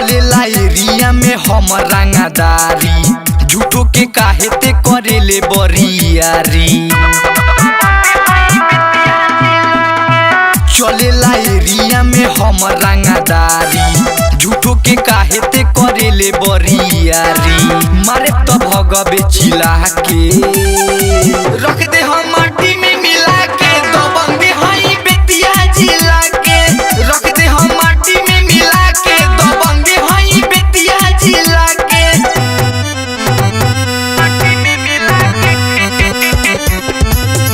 चलेला एरिया में हम रंगदारी, झूठो के काहे ते करेले बरियारी। चलेला एरिया में हम रंगदारी, झूठो के काहे ते करेले बरियारी। मारे तो भगवे चिल्ला के रख दे हम माटी में मिला के, दबंगे हई बेतिया जिला के। रख दे हम माटी में मिला के, दबंगे हई बेतिया जिला के। माटी में मिला के,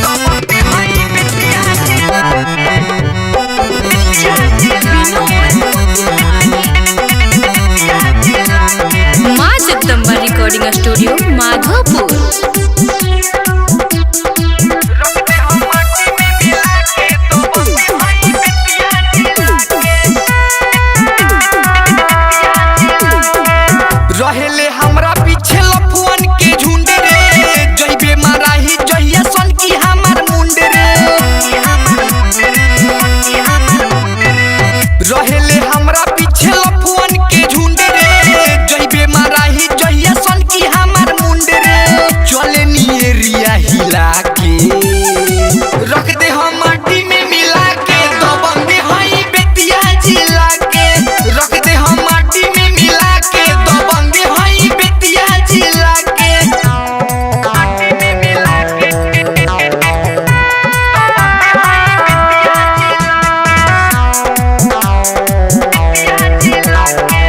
दबंगे हई बेतिया जिला के। माँ जगदम्बा रिकॉर्डिंग स्टूडियो माधोपुर। रहेले हमरा पीछे लफुअन के झुंड रे, जइबे माराही जइया सन की हमार मुंड रे। रहेले हमरा पीछे लफुअन के झुंड रे, जइबे माराही जइया सन की हमार मुंड रे। चले नी एरिया हिला के रख दे हम माटी में मिला के, दबंगे हई बेतिया जिला के। रख दे हम माटी में मिला के, दबंगे हई बेतिया जिला के। माटी में मिला के, दबंगे हई बेतिया जिला के।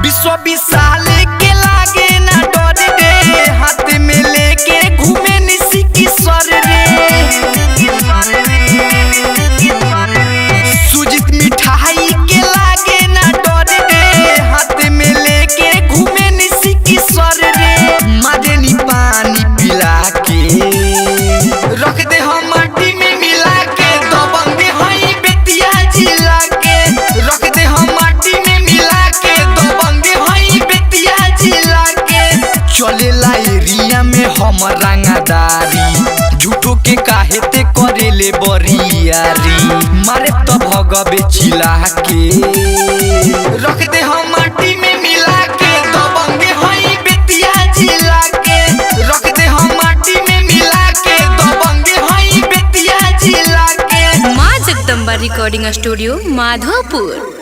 विश्व विशाल के लागे ना डर रे, हाथ में लेके घूमे निसी किशोर रे। सुजीत मिठाई के लागे ना डर रे, हाथ में लेके घूमे निसी किशोर रे। मादेनी पानी पिला के रख दे हम माटी में मिला के, दबंगे हई बेतिया जिला के। रख दे हम माटी में मिला के, दबंगे हई बेतिया जिला के। चलेला एरिया में हम रंगदारी, झूठो के काहे ते करेले बरियारी। मारे तो भगवे चिल्ला के रख दे हम माटी में मिला के, दबंगे हई बेतिया जिला के। रख दे हम माटी में मिला के, दबंगे हई बेतिया जिला के। माँ जगदम्बा रिकॉर्डिंग स्टूडियो माधोपुर।